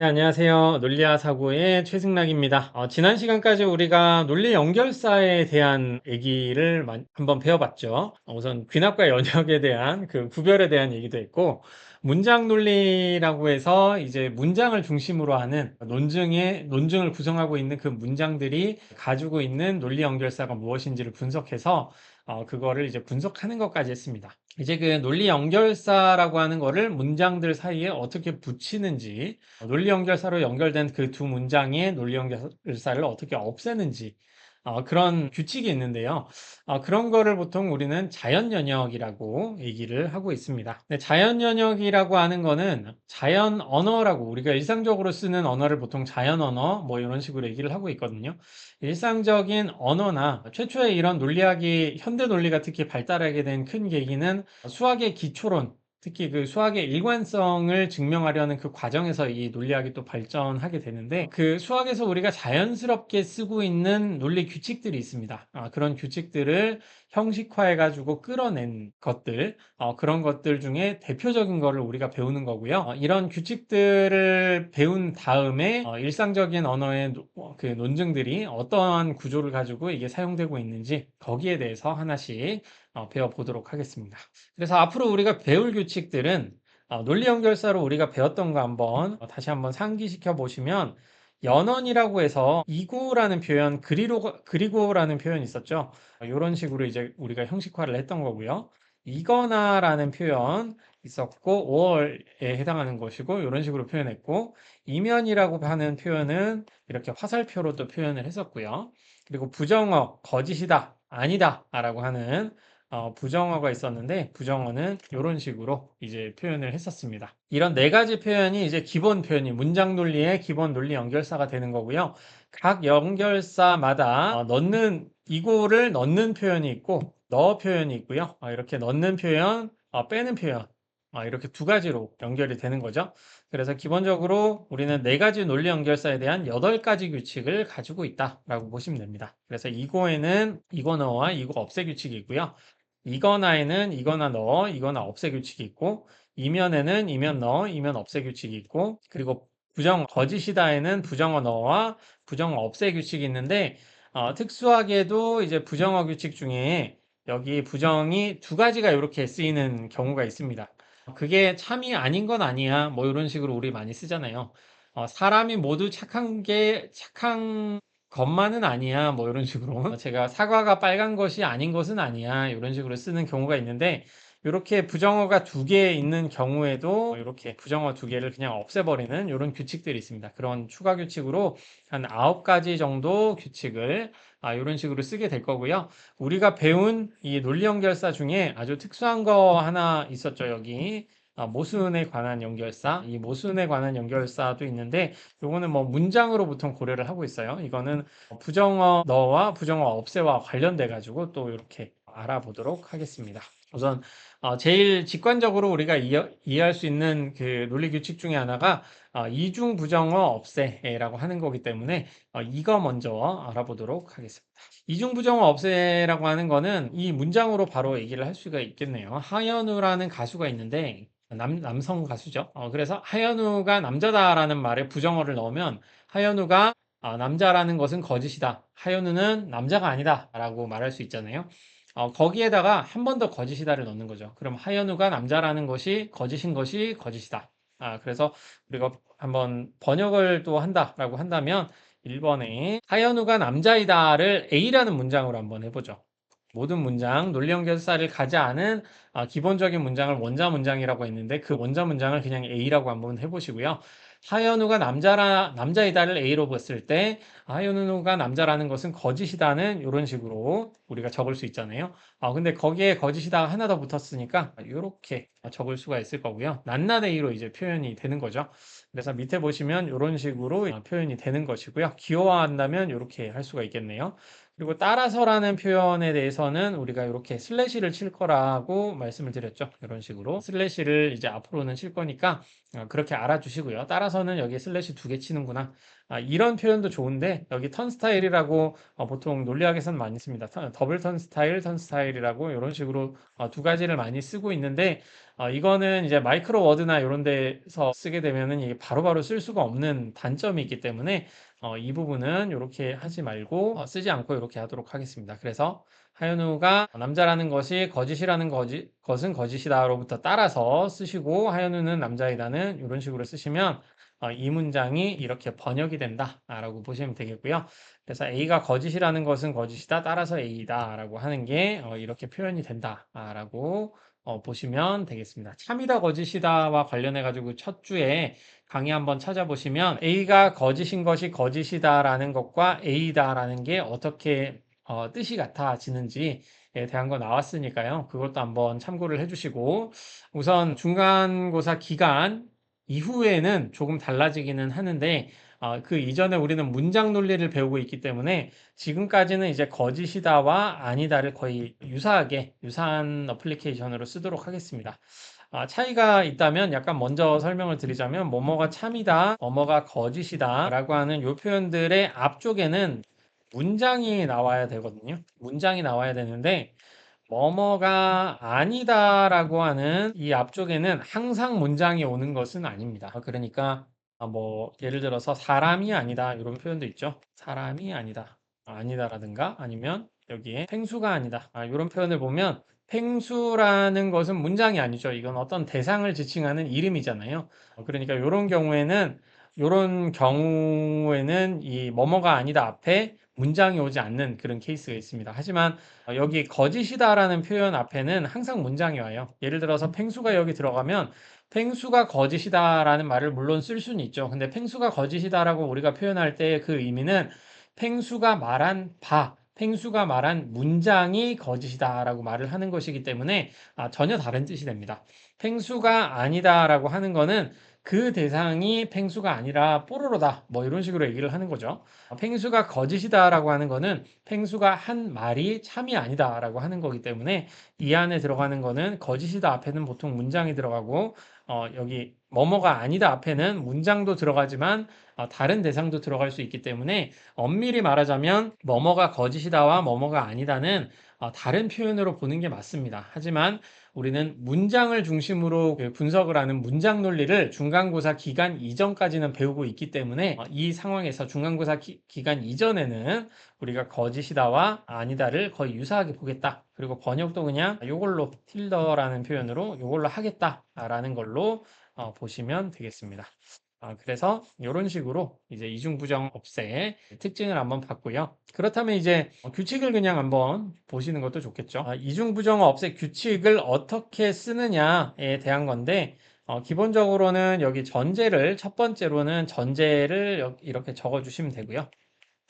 네, 안녕하세요. 논리와 사고의 최승락입니다. 지난 시간까지 우리가 논리 연결사에 대한 얘기를 한번 배워봤죠. 우선 귀납과 연역에 대한 그 구별에 대한 얘기도 했고, 문장 논리라고 해서 이제 문장을 중심으로 하는 논증을 구성하고 있는 그 문장들이 가지고 있는 논리 연결사가 무엇인지를 분석해서 그거를 이제 분석하는 것까지 했습니다. 이제 그 논리 연결사라고 하는 거를 문장들 사이에 어떻게 붙이는지, 논리 연결사로 연결된 그 두 문장의 논리 연결사를 어떻게 없애는지, 그런 규칙이 있는데요. 그런 거를 보통 우리는 자연 연역이라고 얘기를 하고 있습니다. 네, 자연 연역이라고 하는 거는 자연 언어라고, 우리가 일상적으로 쓰는 언어를 보통 자연 언어 뭐 이런 식으로 얘기를 하고 있거든요. 일상적인 언어나 최초의 이런 논리학이, 현대 논리가 특히 발달하게 된 큰 계기는 수학의 기초론, 특히 그 수학의 일관성을 증명하려는 그 과정에서 이 논리학이 또 발전하게 되는데, 그 수학에서 우리가 자연스럽게 쓰고 있는 논리 규칙들이 있습니다. 그런 규칙들을 형식화해가지고 끌어낸 것들, 그런 것들 중에 대표적인 거를 우리가 배우는 거고요. 이런 규칙들을 배운 다음에 일상적인 언어의 그 논증들이 어떠한 구조를 가지고 이게 사용되고 있는지, 거기에 대해서 하나씩 배워보도록 하겠습니다. 그래서 앞으로 우리가 배울 규칙들은 논리 연결사로 우리가 배웠던 거 한번 다시 한번 상기시켜 보시면, 연언이라고 해서 이고라는 표현, 그리고라는 표현이 있었죠. 이런 식으로 이제 우리가 형식화를 했던 거고요. 이거나라는 표현 있었고, 5월에 해당하는 것이고, 이런 식으로 표현했고, 이면이라고 하는 표현은 이렇게 화살표로 또 표현을 했었고요. 그리고 부정어, 거짓이다, 아니다 라고 하는 부정어가 있었는데, 부정어는 이런 식으로 이제 표현을 했었습니다. 이런 네 가지 표현이 이제 기본 표현이 문장 논리의 기본 논리 연결사가 되는 거고요. 각 연결사마다 이거를 넣는 표현이 있고, 넣어 표현이 있고요. 이렇게 넣는 표현, 빼는 표현, 이렇게 두 가지로 연결이 되는 거죠. 그래서 기본적으로 우리는 네 가지 논리 연결사에 대한 8가지 규칙을 가지고 있다라고 보시면 됩니다. 그래서 이거에는 이거 넣어와 이거 없애 규칙이 있고요. 이거나에는 이거나 넣어, 이거나 없애 규칙이 있고, 이면에는 이면 넣어, 이면 없애 규칙이 있고, 그리고 거짓이다에는 부정어 넣어와 부정어 없애 규칙이 있는데, 특수하게도 이제 부정어 규칙 중에 여기 부정이 두 가지가 이렇게 쓰이는 경우가 있습니다. 그게 참이 아닌 건 아니야, 뭐 이런 식으로 우리 많이 쓰잖아요. 사람이 모두 착한 것만은 아니야, 뭐 이런 식으로. 제가 사과가 빨간 것이 아닌 것은 아니야, 이런 식으로 쓰는 경우가 있는데, 이렇게 부정어가 두 개 있는 경우에도 이렇게 부정어 두 개를 그냥 없애버리는 이런 규칙들이 있습니다. 그런 추가 규칙으로 한 9가지 정도 규칙을 이런 식으로 쓰게 될 거고요. 우리가 배운 이 논리 연결사 중에 아주 특수한 거 하나 있었죠, 여기. 모순에 관한 연결사. 이 모순에 관한 연결사도 있는데, 요거는 뭐 문장으로 보통 고려를 하고 있어요. 이거는 부정어 너와 부정어 없애와 관련돼 가지고 또 이렇게 알아보도록 하겠습니다. 우선 제일 직관적으로 우리가 이해할 수 있는 그 논리 규칙 중에 하나가 이중 부정어 없애라고 하는 거기 때문에 이거 먼저 알아보도록 하겠습니다. 이중 부정어 없애라고 하는 거는 이 문장으로 바로 얘기를 할 수가 있겠네요. 하현우라는 가수가 있는데, 남성 가수죠. 그래서 하현우가 남자다라는 말에 부정어를 넣으면, 하현우가 남자라는 것은 거짓이다, 하현우는 남자가 아니다 라고 말할 수 있잖아요. 거기에다가 한 번 더 거짓이다를 넣는 거죠. 그럼 하현우가 남자라는 것이 거짓인 것이 거짓이다. 그래서 우리가 한번 번역을 또 한다라고 한다면, 1번에 하현우가 남자이다를 A라는 문장으로 한번 해보죠. 모든 문장, 논리 연결사를 가지 않은 기본적인 문장을 원자 문장이라고 했는데, 그 원자 문장을 그냥 A라고 한번 해보시고요. 하현우가 남자이다를 A로 봤을 때, 하현우가 남자라는 것은 거짓이다는 이런 식으로 우리가 적을 수 있잖아요. 근데 거기에 거짓이다가 하나 더 붙었으니까 이렇게 적을 수가 있을 거고요. 낱낱 A로 이제 표현이 되는 거죠. 그래서 밑에 보시면 이런 식으로 표현이 되는 것이고요. 기호화한다면 이렇게 할 수가 있겠네요. 그리고 따라서라는 표현에 대해서는 우리가 이렇게 슬래시를 칠 거라고 말씀을 드렸죠. 이런 식으로 슬래시를 이제 앞으로는 칠 거니까 그렇게 알아주시고요. 따라서는 여기에 슬래시 2개 치는구나. 이런 표현도 좋은데, 여기 턴스타일이라고 보통 논리학에서는 많이 씁니다. 더블 턴스타일이라고 이런 식으로 두 가지를 많이 쓰고 있는데, 이거는 이제 마이크로 워드나 이런 데서 쓰게 되면은 이게 바로바로 쓸 수가 없는 단점이 있기 때문에 이 부분은 이렇게 하지 말고 쓰지 않고 이렇게 하도록 하겠습니다. 그래서 하현우가 남자라는 것이 거짓이라는 것은 거짓이다로부터 따라서 쓰시고 하현우는 남자이다는 이런 식으로 쓰시면 이 문장이 이렇게 번역이 된다라고 보시면 되겠고요. 그래서 A가 거짓이라는 것은 거짓이다. 따라서 A다라고 하는 게 이렇게 표현이 된다라고 보시면 되겠습니다. 참이다 거짓이다와 관련해 가지고 첫 주에 강의 한번 찾아보시면 A가 거짓인 것이 거짓이다라는 것과 A다라는 게 어떻게 뜻이 같아지는지에 대한 거 나왔으니까요. 그것도 한번 참고를 해주시고 우선 중간고사 기간 이후에는 조금 달라지기는 하는데 그 이전에 우리는 문장 논리를 배우고 있기 때문에 지금까지는 이제 거짓이다와 아니다를 거의 유사한 어플리케이션으로 쓰도록 하겠습니다. 차이가 있다면 약간 먼저 설명을 드리자면 뭐뭐가 참이다, 뭐뭐가 거짓이다 라고 하는 이 표현들의 앞쪽에는 문장이 나와야 되거든요. 문장이 나와야 되는데 뭐뭐가 아니다라고 하는 이 앞쪽에는 항상 문장이 오는 것은 아닙니다. 그러니까 뭐 예를 들어서 사람이 아니다 이런 표현도 있죠. 사람이 아니다. 아니다라든가 아니면 여기에 펭수가 아니다. 이런 표현을 보면 펭수라는 것은 문장이 아니죠. 이건 어떤 대상을 지칭하는 이름이잖아요. 그러니까 이런 경우에는 이 뭐뭐가 아니다 앞에 문장이 오지 않는 그런 케이스가 있습니다. 하지만 여기 거짓이다라는 표현 앞에는 항상 문장이 와요. 예를 들어서 펭수가 여기 들어가면 펭수가 거짓이다라는 말을 물론 쓸 수는 있죠. 근데 펭수가 거짓이다라고 우리가 표현할 때 그 의미는 펭수가 말한 펭수가 말한 문장이 거짓이다라고 말을 하는 것이기 때문에 전혀 다른 뜻이 됩니다. 펭수가 아니다라고 하는 거는 그 대상이 펭수가 아니라 뽀로로다. 뭐 이런 식으로 얘기를 하는 거죠. 펭수가 거짓이다라고 하는 거는 펭수가 한 말이 참이 아니다라고 하는 거기 때문에 이 안에 들어가는 거는 거짓이다 앞에는 보통 문장이 들어가고 여기 뭐뭐가 아니다 앞에는 문장도 들어가지만 다른 대상도 들어갈 수 있기 때문에 엄밀히 말하자면 뭐뭐가 거짓이다와 뭐뭐가 아니다는 다른 표현으로 보는 게 맞습니다. 하지만 우리는 문장을 중심으로 그 분석을 하는 문장 논리를 중간고사 기간 이전까지는 배우고 있기 때문에 이 상황에서 중간고사 기간 이전에는 우리가 거짓이다와 아니다를 거의 유사하게 보겠다. 그리고 번역도 그냥 이걸로 틸더라는 표현으로 이걸로 하겠다라는 걸로 보시면 되겠습니다. 그래서 이런 식으로 이제 이중부정 없애의 특징을 한번 봤고요. 그렇다면 이제 규칙을 그냥 한번 보시는 것도 좋겠죠. 이중부정 없애 규칙을 어떻게 쓰느냐에 대한 건데 기본적으로는 여기 첫 번째로는 전제를 이렇게 적어 주시면 되고요.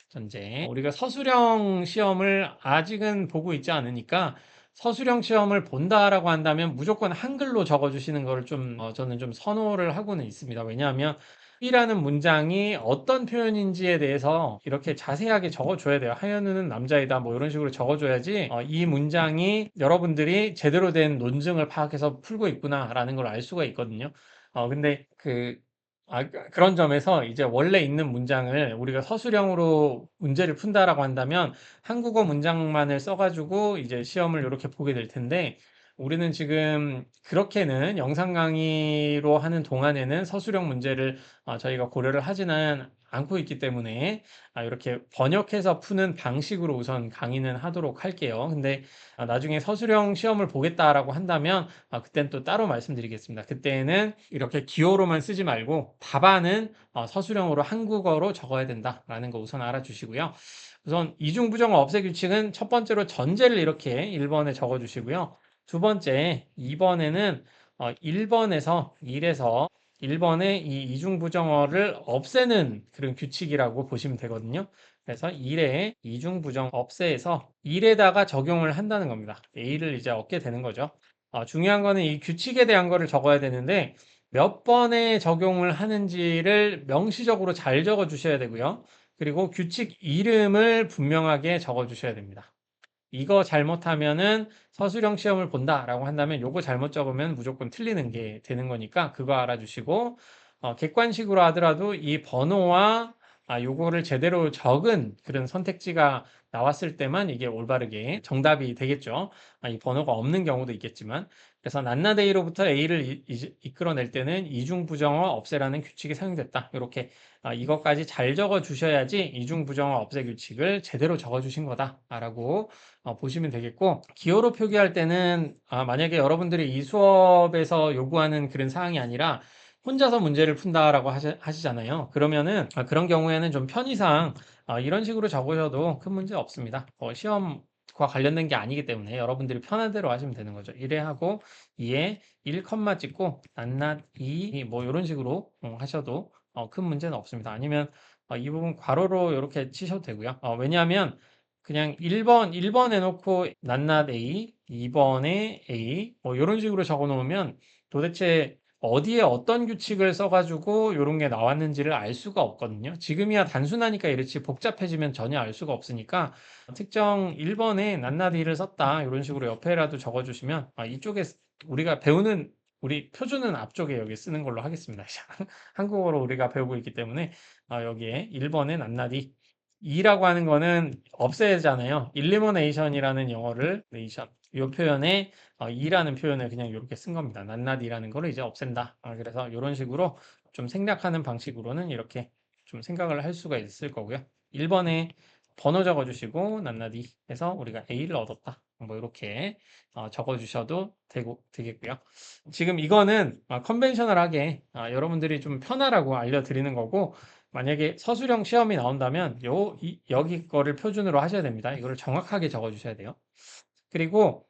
전제. 우리가 서술형 시험을 아직은 보고 있지 않으니까 서술형 시험을 본다라고 한다면 무조건 한글로 적어주시는 거를 저는 좀 선호를 하고는 있습니다. 왜냐하면 이라는 문장이 어떤 표현인지에 대해서 이렇게 자세하게 적어줘야 돼요. 하현우는 남자이다 뭐 이런 식으로 적어줘야지 이 문장이 여러분들이 제대로 된 논증을 파악해서 풀고 있구나라는 걸 알 수가 있거든요. 근데 그런 점에서 이제 원래 있는 문장을 우리가 서술형으로 문제를 푼다라고 한다면 한국어 문장만을 써가지고 이제 시험을 이렇게 보게 될 텐데 우리는 지금 그렇게는 영상 강의로 하는 동안에는 서술형 문제를 저희가 고려를 하지는 않고 있기 때문에 이렇게 번역해서 푸는 방식으로 우선 강의는 하도록 할게요. 근데 나중에 서술형 시험을 보겠다라고 한다면 그땐 또 따로 말씀드리겠습니다. 그때는 이렇게 기호로만 쓰지 말고 답안은 서술형으로 한국어로 적어야 된다라는 거 우선 알아주시고요. 우선 이중부정 없애 규칙은 첫 번째로 전제를 이렇게 1번에 적어주시고요. 두 번째, 2번에는 1번에서 1번에 이 이중부정어를 없애는 그런 규칙이라고 보시면 되거든요. 그래서 1에 이중부정 없애에서 1에다가 적용을 한다는 겁니다. A를 이제 얻게 되는 거죠. 중요한 거는 이 규칙에 대한 거를 적어야 되는데 몇 번에 적용을 하는지를 명시적으로 잘 적어 주셔야 되고요. 그리고 규칙 이름을 분명하게 적어 주셔야 됩니다. 이거 잘못하면은 서술형 시험을 본다라고 한다면 요거 잘못 적으면 무조건 틀리는 게 되는 거니까 그거 알아주시고 객관식으로 하더라도 이 번호와 요거를 제대로 적은 그런 선택지가 나왔을 때만 이게 올바르게 정답이 되겠죠. 이 번호가 없는 경우도 있겠지만. 그래서 낱낱 A로부터 A를 이끌어낼 때는 이중부정어 없애라는 규칙이 사용됐다. 이렇게 이것까지 잘 적어 주셔야지 이중부정어 없애 규칙을 제대로 적어 주신 거다라고 보시면 되겠고, 기호로 표기할 때는 만약에 여러분들이 이 수업에서 요구하는 그런 사항이 아니라 혼자서 문제를 푼다라고 하시잖아요. 그러면은 그런 경우에는 좀 편의상 이런 식으로 적으셔도 큰 문제 없습니다. 시험과 관련된 게 아니기 때문에 여러분들이 편한 대로 하시면 되는 거죠. 1에 하고 2에 1, 찍고 낱낱 2, 뭐 이런 식으로 하셔도 큰 문제는 없습니다. 아니면 이 부분 괄호로 이렇게 치셔도 되고요. 왜냐하면 그냥 1번 해놓고 낱낱 A, 2번에 A 뭐 이런 식으로 적어 놓으면 도대체 어디에 어떤 규칙을 써가지고 이런 게 나왔는지를 알 수가 없거든요. 지금이야 단순하니까 이렇지 복잡해지면 전혀 알 수가 없으니까 특정 1번에 낱낱이를 썼다 이런 식으로 옆에라도 적어주시면 이쪽에 우리가 배우는 우리 표준은 앞쪽에 여기 쓰는 걸로 하겠습니다. 한국어로 우리가 배우고 있기 때문에 여기에 1번에 낱낱이 2라고 하는 거는 없애잖아요. 일리미네이션이라는 영어를 네이션 이 표현에 2라는 표현을 그냥 이렇게 쓴 겁니다. 낱낱이라는 거를 이제 없앤다. 그래서 이런 식으로 좀 생략하는 방식으로는 이렇게 좀 생각을 할 수가 있을 거고요. 1번에 번호 적어주시고 낱낱이 해서 우리가 A를 얻었다. 뭐 이렇게 적어주셔도 되겠고요. 지금 이거는 컨벤셔널하게 여러분들이 좀 편하라고 알려드리는 거고, 만약에 서술형 시험이 나온다면 여기 거를 표준으로 하셔야 됩니다. 이거를 정확하게 적어주셔야 돼요. 그리고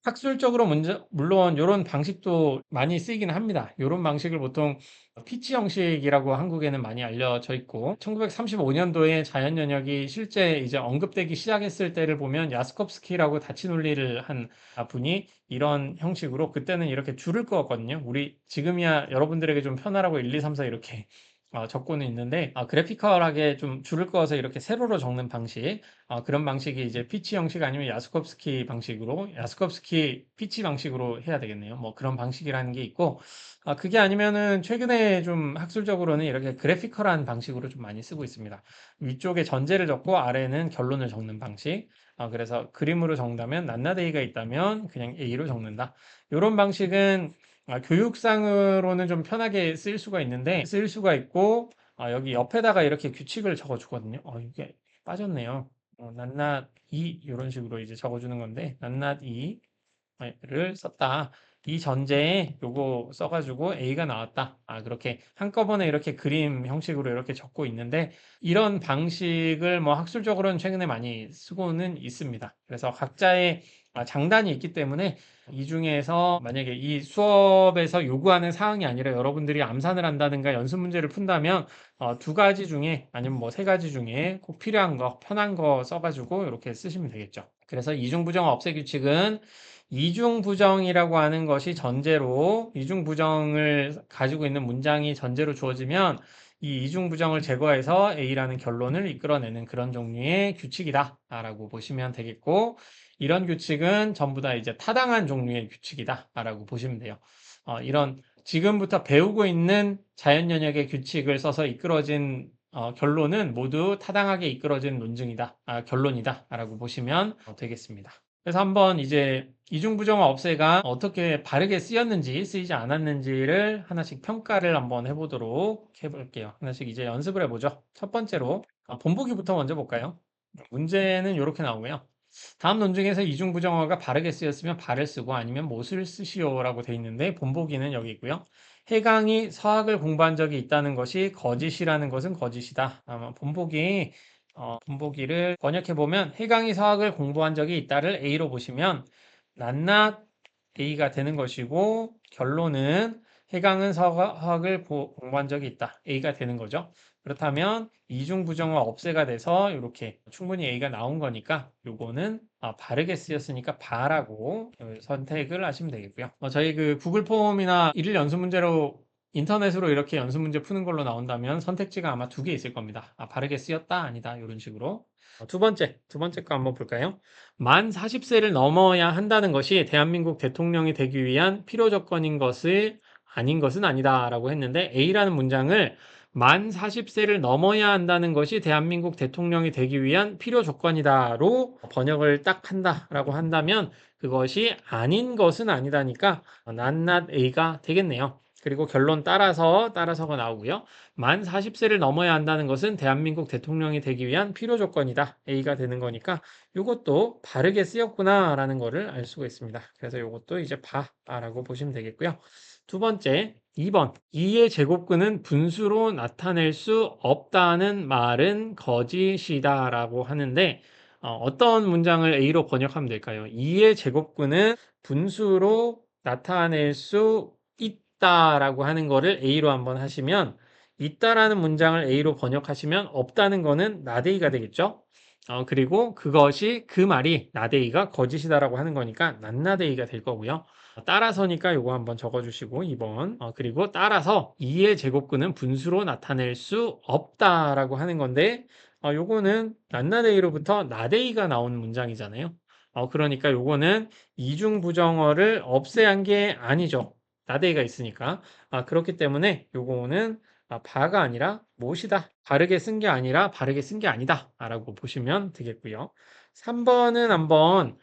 학술적으로 물론 이런 방식도 많이 쓰이긴 합니다. 이런 방식을 보통 피치 형식이라고 한국에는 많이 알려져 있고, 1935년도에 자연 연역이 실제 이제 언급되기 시작했을 때를 보면 야스콥스키라고 다치 논리를 한 분이 이런 형식으로 그때는 이렇게 줄을 그었거든요. 우리 지금이야 여러분들에게 좀 편하라고 1, 2, 3, 4 이렇게 적고는 있는데 그래피컬하게 좀 줄을 그어서 이렇게 세로로 적는 방식, 그런 방식이 이제 피치 형식 아니면 야스콥스키 방식으로, 야스콥스키 피치 방식으로 해야 되겠네요. 뭐 그런 방식이라는 게 있고, 그게 아니면은 최근에 좀 학술적으로는 이렇게 그래피컬한 방식으로 좀 많이 쓰고 있습니다. 위쪽에 전제를 적고 아래는 결론을 적는 방식. 그래서 그림으로 적는다면 낱낱 A가 있다면 그냥 A로 적는다. 이런 방식은 교육상으로는 좀 편하게 쓸 수가 있고, 여기 옆에다가 이렇게 규칙을 적어 주거든요. 이게 빠졌네요. 낱낱 2 이런 식으로 이제 적어주는 건데, 낱낱 2를 썼다. 이 전제에 요거 써가지고 A가 나왔다. 그렇게 한꺼번에 이렇게 그림 형식으로 이렇게 적고 있는데, 이런 방식을 뭐 학술적으로는 최근에 많이 쓰고는 있습니다. 그래서 각자의 장단이 있기 때문에 이 중에서 만약에 이 수업에서 요구하는 사항이 아니라 여러분들이 암산을 한다든가 연습 문제를 푼다면 두 가지 중에 아니면 뭐 세 가지 중에 꼭 필요한 거, 편한 거 써가지고 이렇게 쓰시면 되겠죠. 그래서 이중부정 없애 규칙은 이중부정이라고 하는 것이 전제로, 이중부정을 가지고 있는 문장이 전제로 주어지면 이 이중부정을 제거해서 A라는 결론을 이끌어내는 그런 종류의 규칙이다 라고 보시면 되겠고, 이런 규칙은 전부 다 이제 타당한 종류의 규칙이다 라고 보시면 돼요. 이런 지금부터 배우고 있는 자연 연역의 규칙을 써서 이끌어진 결론은 모두 타당하게 이끌어진 결론이다 라고 보시면 되겠습니다. 그래서 한번 이제 이중부정어 없애가 어떻게 바르게 쓰였는지 쓰이지 않았는지를 하나씩 평가를 한번 해보도록 해볼게요. 하나씩 이제 연습을 해보죠. 첫 번째로 본보기부터 먼저 볼까요? 문제는 이렇게 나오고요. 다음 논중에서 이중부정어가 바르게 쓰였으면 바를 쓰고 아니면 못을 쓰시오라고 돼 있는데, 본보기는 여기 있고요. 해강이 서학을 공부한 적이 있다는 것이 거짓이라는 것은 거짓이다. 아마 본보기를 번역해보면 해강이 서학을 공부한 적이 있다를 A로 보시면 낱낱 A가 되는 것이고, 결론은 해강은 서학을 공부한 적이 있다. A가 되는 거죠. 그렇다면 이중부정어 없애가 돼서 이렇게 충분히 A가 나온 거니까 요거는 바르게 쓰였으니까 바라고 선택을 하시면 되겠고요. 저희 그 구글 폼이나 일일 연습 문제로 인터넷으로 이렇게 연습 문제 푸는 걸로 나온다면 선택지가 아마 두 개 있을 겁니다. 바르게 쓰였다, 아니다, 이런 식으로. 두 번째 거 한번 볼까요? 만 40세를 넘어야 한다는 것이 대한민국 대통령이 되기 위한 필요 조건인 것을 아닌 것은 아니다라고 했는데, A라는 문장을 만 40세를 넘어야 한다는 것이 대한민국 대통령이 되기 위한 필요 조건이다로 번역을 딱 한다라고 한다면 그것이 아닌 것은 아니다니까 낱낱 A가 되겠네요. 그리고 결론 따라서가 나오고요. 만 40세를 넘어야 한다는 것은 대한민국 대통령이 되기 위한 필요 조건이다. A가 되는 거니까 이것도 바르게 쓰였구나라는 거를 알 수가 있습니다. 그래서 이것도 이제 봐라고 보시면 되겠고요. 두 번째, 2번. 2의 제곱근은 분수로 나타낼 수 없다는 말은 거짓이다라고 하는데 어떤 문장을 A로 번역하면 될까요? 2의 제곱근은 분수로 나타낼 수 있다라고 하는 거를 A로 한번 하시면 있다라는 문장을 A로 번역하시면 없다는 거는 not A가 되겠죠? 그리고 그것이 그 말이 not A가 거짓이다라고 하는 거니까 not A가 될 거고요. 따라서니까 요거 한번 적어주시고 2번 그리고 따라서 2의 제곱근은 분수로 나타낼 수 없다라고 하는 건데 요거는 not A로부터 not A가 나온 문장이잖아요. 그러니까 요거는 이중부정어를 없애한 게 아니죠. not A가 있으니까 그렇기 때문에 요거는 바가 아니라 못이다. 바르게 쓴 게 아니라 바르게 쓴 게 아니다 라고 보시면 되겠고요. 3번은 한번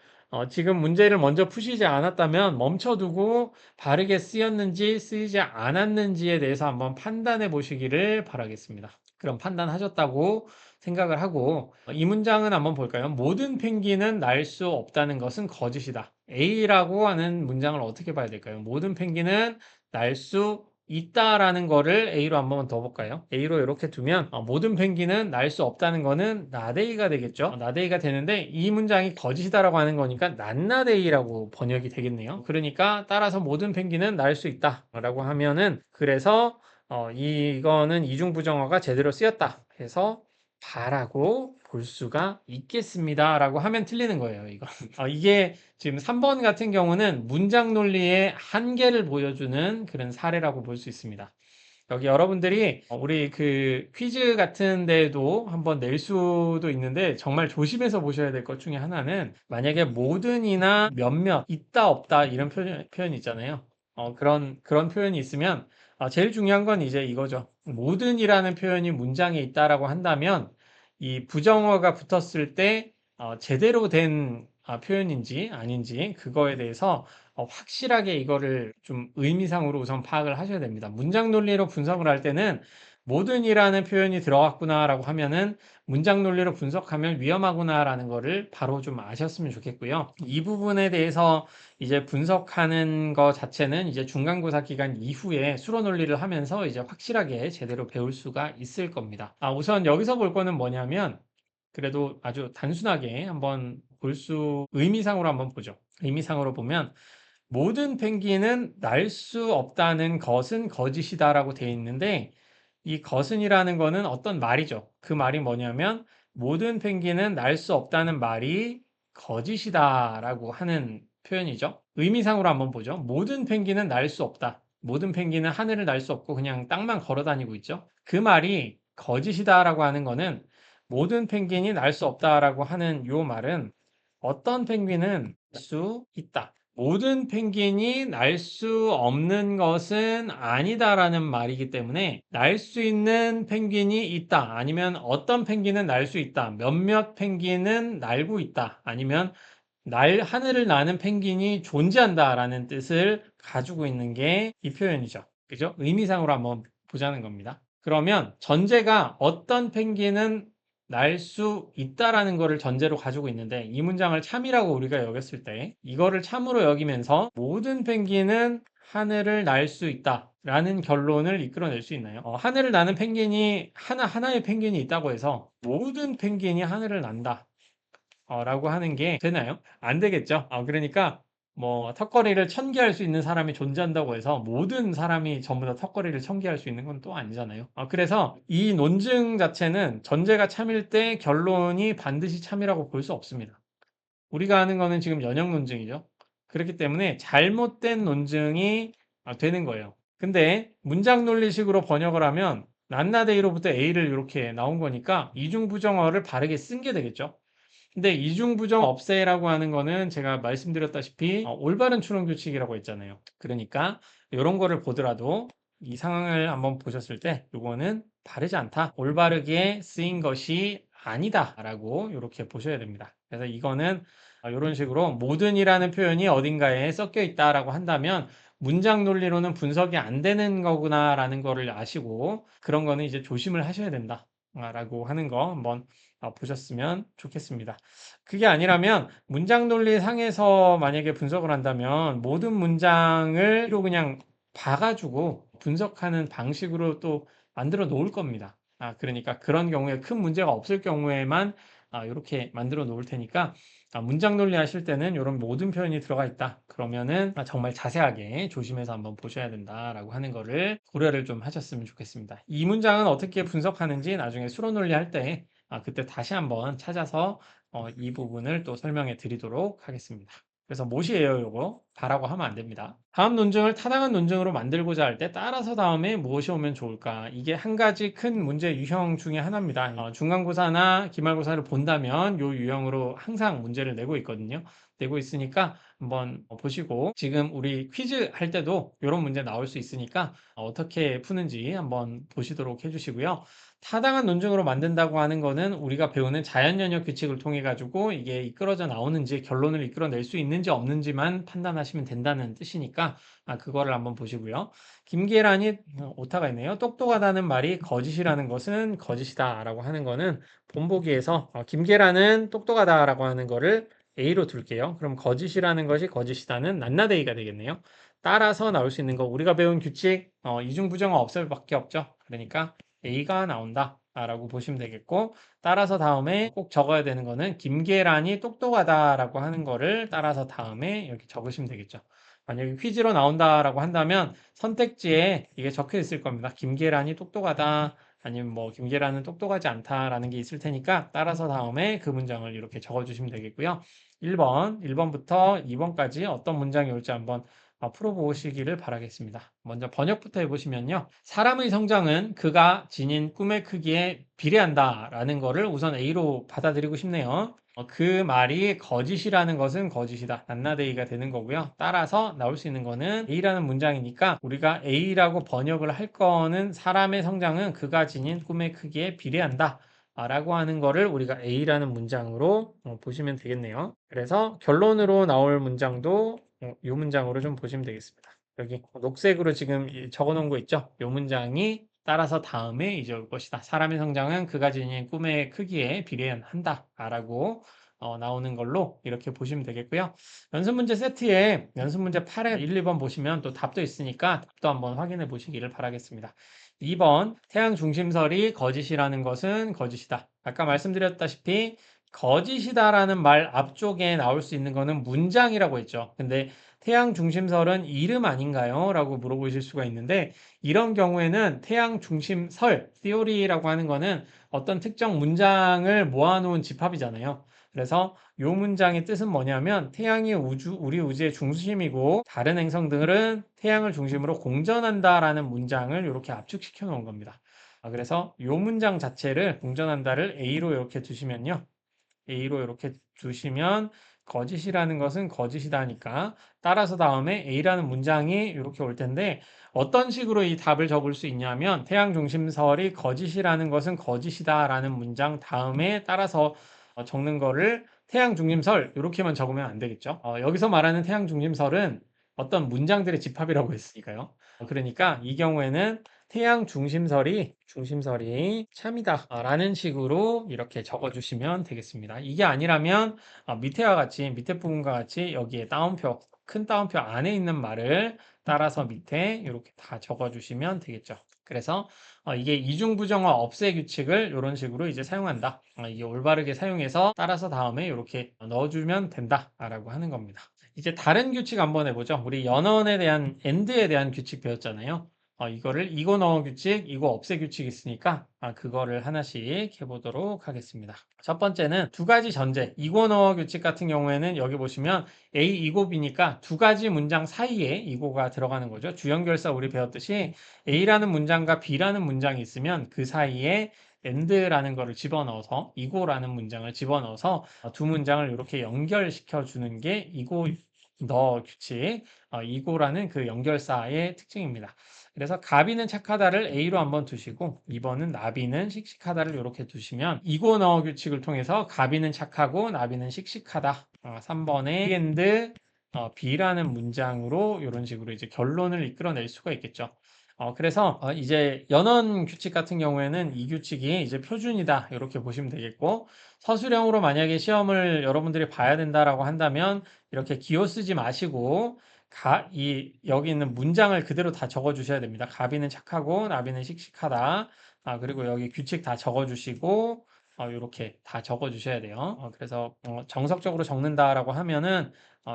지금 문제를 먼저 푸시지 않았다면 멈춰두고 바르게 쓰였는지 쓰이지 않았는지에 대해서 한번 판단해 보시기를 바라겠습니다. 그럼 판단하셨다고 생각을 하고 이 문장은 한번 볼까요? 모든 펭귄은 날 수 없다는 것은 거짓이다. A라고 하는 문장을 어떻게 봐야 될까요? 모든 펭귄은 날 수 있다라는 거를 A로 한번 더 볼까요? A로 이렇게 두면 모든 펭귄은 날 수 없다는 거는 not A가 되겠죠? not A가 되는데 이 문장이 거짓이다라고 하는 거니까 not A라고 번역이 되겠네요. 그러니까 따라서 모든 펭귄은 날 수 있다라고 하면은 그래서 이거는 이중부정어가 제대로 쓰였다 해서 바라고 볼 수가 있겠습니다라고 하면 틀리는 거예요, 이거. 이게 지금 3번 같은 경우는 문장 논리의 한계를 보여주는 그런 사례라고 볼 수 있습니다. 여기 여러분들이 우리 그 퀴즈 같은 데도 한번 낼 수도 있는데 정말 조심해서 보셔야 될 것 중에 하나는 만약에 모든이나 몇몇, 있다, 없다 이런 표현 있잖아요. 그런 표현이 있으면 제일 중요한 건 이제 이거죠. 모든이라는 표현이 문장에 있다라고 한다면 이 부정어가 붙었을 때 제대로 된 표현인지 아닌지 그거에 대해서 확실하게 이거를 좀 의미상으로 우선 파악을 하셔야 됩니다. 문장 논리로 분석을 할 때는 모든이라는 표현이 들어갔구나라고 하면은 문장 논리로 분석하면 위험하구나라는 거를 바로 좀 아셨으면 좋겠고요. 이 부분에 대해서 이제 분석하는 거 자체는 이제 중간고사 기간 이후에 수로 논리를 하면서 이제 확실하게 제대로 배울 수가 있을 겁니다. 우선 여기서 볼 거는 뭐냐면 그래도 아주 단순하게 한번 의미상으로 한번 보죠. 의미상으로 보면 모든 펭귄은 날 수 없다는 것은 거짓이다라고 되어 있는데 이 것은이라는 거는 어떤 말이죠. 그 말이 뭐냐면 모든 펭귄은 날 수 없다는 말이 거짓이다라고 하는 표현이죠. 의미상으로 한번 보죠. 모든 펭귄은 날 수 없다. 모든 펭귄은 하늘을 날 수 없고 그냥 땅만 걸어 다니고 있죠. 그 말이 거짓이다라고 하는 거는 모든 펭귄이 날 수 없다라고 하는 요 말은 어떤 펭귄은 날 수 있다. 모든 펭귄이 날 수 없는 것은 아니다라는 말이기 때문에 날 수 있는 펭귄이 있다. 아니면 어떤 펭귄은 날 수 있다. 몇몇 펭귄은 날고 있다. 아니면 하늘을 나는 펭귄이 존재한다라는 뜻을 가지고 있는 게 이 표현이죠. 그죠? 의미상으로 한번 보자는 겁니다. 그러면 전제가 어떤 펭귄은 날 수 있다라는 거를 전제로 가지고 있는데 이 문장을 참이라고 우리가 여겼을 때 이거를 참으로 여기면서 모든 펭귄은 하늘을 날 수 있다라는 결론을 이끌어낼 수 있나요? 하늘을 나는 펭귄이 하나의 펭귄이 있다고 해서 모든 펭귄이 하늘을 난다. 라고 하는 게 되나요? 안 되겠죠. 그러니까 뭐 턱걸이를 1000개 할 수 있는 사람이 존재한다고 해서 모든 사람이 전부 다 턱걸이를 1000개 할 수 있는 건 또 아니잖아요. 그래서 이 논증 자체는 전제가 참일 때 결론이 반드시 참이라고 볼 수 없습니다. 우리가 하는 거는 지금 연역 논증이죠. 그렇기 때문에 잘못된 논증이 되는 거예요. 근데 문장 논리식으로 번역을 하면 낱낱A로부터 A를 이렇게 나온 거니까 이중부정어를 바르게 쓴 게 되겠죠. 근데 이중부정 없애라고 하는 거는 제가 말씀드렸다시피 올바른 추론 규칙이라고 했잖아요. 그러니까 이런 거를 보더라도 이 상황을 한번 보셨을 때 요거는 바르지 않다. 올바르게 쓰인 것이 아니다라고 이렇게 보셔야 됩니다. 그래서 이거는 이런 식으로 모든이라는 표현이 어딘가에 섞여 있다라고 한다면 문장 논리로는 분석이 안 되는 거구나라는 거를 아시고 그런 거는 이제 조심을 하셔야 된다라고 하는 거 한번 보셨으면 좋겠습니다. 그게 아니라면 문장 논리 상에서 만약에 분석을 한다면 모든 문장을 로 그냥 봐가지고 분석하는 방식으로 또 만들어 놓을 겁니다. 그러니까 그런 경우에 큰 문제가 없을 경우에만 이렇게 만들어 놓을 테니까 문장 논리 하실 때는 이런 모든 표현이 들어가 있다. 그러면은 정말 자세하게 조심해서 한번 보셔야 된다라고 하는 거를 고려를 좀 하셨으면 좋겠습니다. 이 문장은 어떻게 분석하는지 나중에 수로 논리 할 때 그때 다시 한번 찾아서 이 부분을 또 설명해 드리도록 하겠습니다. 그래서 못이에요, 요거. 다라고 하면 안 됩니다. 다음 논증을 타당한 논증으로 만들고자 할 때 따라서 다음에 무엇이 오면 좋을까? 이게 한 가지 큰 문제 유형 중에 하나입니다. 중간고사나 기말고사를 본다면 요 유형으로 항상 문제를 내고 있거든요. 내고 있으니까 한번 보시고 지금 우리 퀴즈 할 때도 이런 문제 나올 수 있으니까 어떻게 푸는지 한번 보시도록 해주시고요. 타당한 논증으로 만든다고 하는 거는 우리가 배우는 자연연역 규칙을 통해 가지고 이게 이끌어져 나오는지 결론을 이끌어낼 수 있는지 없는지만 판단하시면 된다는 뜻이니까 그거를 한번 보시고요. 김계란이 오타가 있네요. 똑똑하다는 말이 거짓이라는 것은 거짓이다라고 하는 거는 본보기에서 김계란은 똑똑하다라고 하는 거를 A로 둘게요. 그럼 거짓이라는 것이 거짓이다는 낱낱A가 되겠네요. 따라서 나올 수 있는 거 우리가 배운 규칙 이중부정어 없을 밖에 없죠. 그러니까 A가 나온다 라고 보시면 되겠고 따라서 다음에 꼭 적어야 되는 거는 김계란이 똑똑하다라고 하는 거를 따라서 다음에 이렇게 적으시면 되겠죠. 만약에 퀴즈로 나온다라고 한다면 선택지에 이게 적혀 있을 겁니다. 김계란이 똑똑하다 아니면 뭐 김계란은 똑똑하지 않다라는 게 있을 테니까 따라서 다음에 그 문장을 이렇게 적어주시면 되겠고요. 1번부터 2번까지 어떤 문장이 올지 한번 풀어보시기를 바라겠습니다. 먼저 번역부터 해보시면요. 사람의 성장은 그가 지닌 꿈의 크기에 비례한다 라는 거를 우선 A로 받아들이고 싶네요. 그 말이 거짓이라는 것은 거짓이다. 낱낱A가 되는 거고요. 따라서 나올 수 있는 거는 A라는 문장이니까 우리가 A라고 번역을 할 거는 사람의 성장은 그가 지닌 꿈의 크기에 비례한다. 라고 하는 거를 우리가 A라는 문장으로 보시면 되겠네요. 그래서 결론으로 나올 문장도 이 문장으로 좀 보시면 되겠습니다. 여기 녹색으로 지금 적어 놓은 거 있죠? 이 문장이 따라서 다음에 이제 올 것이다. 사람의 성장은 그가 지닌 꿈의 크기에 비례한다. 라고 나오는 걸로 이렇게 보시면 되겠고요. 연습 문제 세트에 연습 문제 8에 1, 2번 보시면 또 답도 있으니까 답도 한번 확인해 보시기를 바라겠습니다. 2번 태양 중심설이 거짓이라는 것은 거짓이다. 아까 말씀드렸다시피 거짓이다라는 말 앞쪽에 나올 수 있는 거는 문장이라고 했죠. 근데 태양 중심설은 이름 아닌가요? 라고 물어보실 수가 있는데 이런 경우에는 태양 중심설, theory라고 하는 거는 어떤 특정 문장을 모아놓은 집합이잖아요. 그래서 이 문장의 뜻은 뭐냐면 태양이 우리 우주의 중심이고 다른 행성들은 태양을 중심으로 공전한다라는 문장을 이렇게 압축시켜 놓은 겁니다. 그래서 이 문장 자체를 공전한다를 A로 이렇게 두시면요. A로 이렇게 두시면 거짓이라는 것은 거짓이다니까 따라서 다음에 A라는 문장이 이렇게 올 텐데 어떤 식으로 이 답을 적을 수 있냐면 태양 중심설이 거짓이라는 것은 거짓이다라는 문장 다음에 따라서 적는 거를 태양 중심설 이렇게만 적으면 안 되겠죠. 여기서 말하는 태양 중심설은 어떤 문장들의 집합이라고 했으니까요. 그러니까 이 경우에는 태양 중심설이 참이다 라는 식으로 이렇게 적어주시면 되겠습니다. 이게 아니라면 밑에와 같이 밑에 부분과 같이 여기에 따옴표 큰 따옴표 안에 있는 말을 따라서 밑에 이렇게 다 적어주시면 되겠죠. 그래서 이게 이중부정어 없애 규칙을 이런 식으로 이제 사용한다. 이게 올바르게 사용해서 따라서 다음에 이렇게 넣어주면 된다라고 하는 겁니다. 이제 다른 규칙 한번 해보죠. 우리 연언에 대한 end에 대한 규칙 배웠잖아요. 이거를 이거 넣어 규칙, 이거 없애 규칙 있으니까 그거를 하나씩 해보도록 하겠습니다. 첫 번째는 두 가지 전제, 이거 넣어 규칙 같은 경우에는 여기 보시면 A, 이고 B니까 두 가지 문장 사이에 이거가 들어가는 거죠. 주연결사 우리 배웠듯이 A라는 문장과 B라는 문장이 있으면 그 사이에 and라는 거를 집어넣어서 이고라는 문장을 집어넣어서 두 문장을 이렇게 연결시켜 주는 게 이고 너 규칙, 이고라는 그 연결사의 특징입니다. 그래서 가비는 착하다를 A로 한번 두시고 2번은 나비는 씩씩하다를 이렇게 두시면 이고 너 규칙을 통해서 가비는 착하고 나비는 씩씩하다. 3번에 and B라는 문장으로 이런 식으로 이제 결론을 이끌어낼 수가 있겠죠. 그래서 이제 연원 규칙 같은 경우에는 이 규칙이 이제 표준이다 이렇게 보시면 되겠고 서술형으로 만약에 시험을 여러분들이 봐야 된다라고 한다면 이렇게 기호 쓰지 마시고 여기 있는 문장을 그대로 다 적어 주셔야 됩니다. 가비는 착하고 나비는 씩씩하다. 그리고 여기 규칙 다 적어 주시고 이렇게 다 적어 주셔야 돼요. 그래서 정석적으로 적는다라고 하면은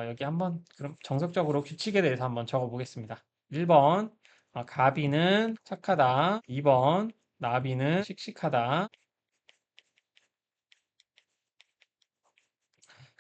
여기 한번 그럼 정석적으로 규칙에 대해서 한번 적어 보겠습니다. 1번 가비는 착하다. 2번 나비는 씩씩하다.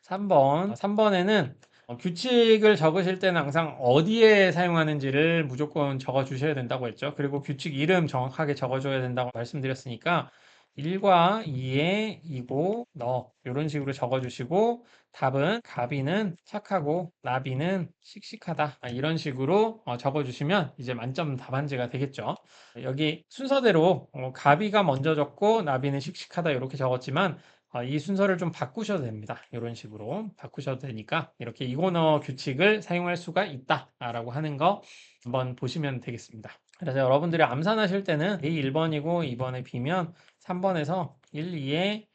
3번에는 규칙을 적으실 때는 항상 어디에 사용하는지를 무조건 적어 주셔야 된다고 했죠. 그리고 규칙 이름 정확하게 적어 줘야 된다고 말씀드렸으니까 1과 2에 이고 너 이런 식으로 적어 주시고 답은 가비는 착하고 나비는 씩씩하다 이런 식으로 적어 주시면 이제 만점 답안지가 되겠죠. 여기 순서대로 가비가 먼저 적고 나비는 씩씩하다 이렇게 적었지만 이 순서를 좀 바꾸셔도 됩니다. 이런 식으로 바꾸셔도 되니까 이렇게 이고너 규칙을 사용할 수가 있다라고 하는 거 한번 보시면 되겠습니다. 그래서 여러분들이 암산하실 때는 A 1번이고 2번에 B면 3번에서 1, 2에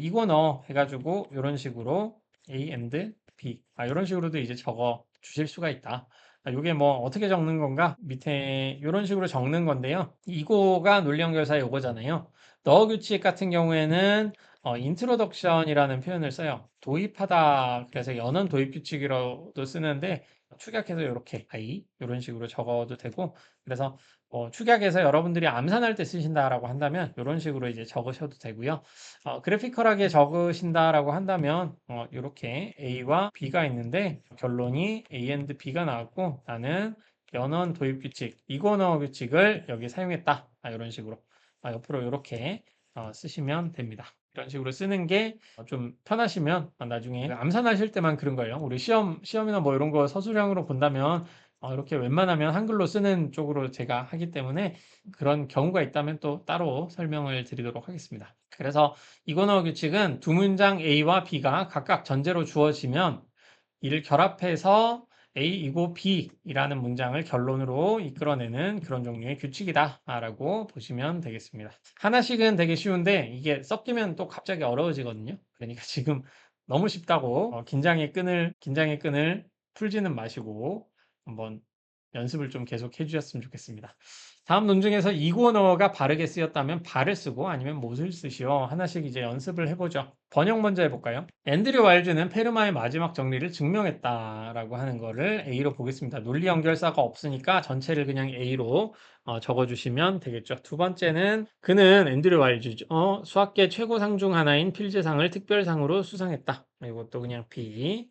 이고너 해가지고 이런 식으로 A and B 이런 식으로도 이제 적어 주실 수가 있다. 이게 뭐 어떻게 적는 건가? 밑에 이런 식으로 적는 건데요. 이고가 논리연결사의 요거잖아요. 너 규칙 같은 경우에는 인트로덕션이라는 표현을 써요. 도입하다. 그래서 연원 도입 규칙이라고도 쓰는데 축약해서 이렇게 이런 식으로 적어도 되고 그래서 축약해서 여러분들이 암산할 때 쓰신다라고 한다면 이런 식으로 이제 적으셔도 되고요. 그래피컬하게 적으신다라고 한다면 이렇게 A와 B가 있는데 결론이 A and B가 나왔고 나는 연원 도입 규칙, 이거너 규칙을 여기 사용했다. 이런 식으로 옆으로 이렇게 쓰시면 됩니다. 이런 식으로 쓰는 게 좀 편하시면 나중에 암산하실 때만 그런 거예요. 우리 시험이나 뭐 이런 거 서술형으로 본다면 이렇게 웬만하면 한글로 쓰는 쪽으로 제가 하기 때문에 그런 경우가 있다면 또 따로 설명을 드리도록 하겠습니다. 그래서 이거너 규칙은 두 문장 A와 B가 각각 전제로 주어지면 이를 결합해서 A 이고 B이라는 문장을 결론으로 이끌어내는 그런 종류의 규칙이다라고 보시면 되겠습니다. 하나씩은 되게 쉬운데 이게 섞이면 또 갑자기 어려워지거든요. 그러니까 지금 너무 쉽다고 긴장의 끈을 풀지는 마시고 한번 연습을 좀 계속 해주셨으면 좋겠습니다. 다음 논중에서 이고너가 바르게 쓰였다면 바를 쓰고 아니면 못을 쓰시오. 하나씩 이제 연습을 해보죠. 번역 먼저 해볼까요? 앤드류 와일드는 페르마의 마지막 정리를 증명했다라고 하는 거를 A로 보겠습니다. 논리 연결사가 없으니까 전체를 그냥 A로 적어주시면 되겠죠. 두 번째는 그는 앤드류 와일드죠. 수학계 최고상 중 하나인 필즈상을 특별상으로 수상했다. 이것도 그냥 B.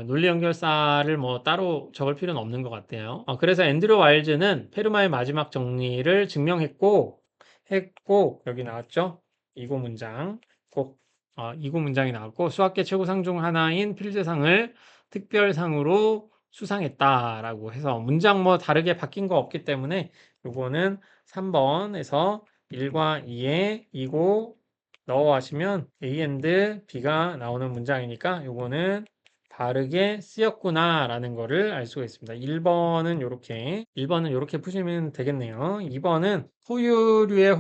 논리 연결사를 뭐 따로 적을 필요는 없는 것 같아요. 그래서 앤드류 와일즈는 페르마의 마지막 정리를 증명했고, 여기 나왔죠? 이고 문장. 이고 문장이 나왔고, 수학계 최고상 중 하나인 필즈상을 특별상으로 수상했다라고 해서 문장 뭐 다르게 바뀐 거 없기 때문에 요거는 3번에서 1과 2에 이고 넣어 하시면 A and B가 나오는 문장이니까 요거는 바르게 쓰였구나라는 거를 알 수가 있습니다. 1번은 이렇게 푸시면 되겠네요. 2번은 포유류의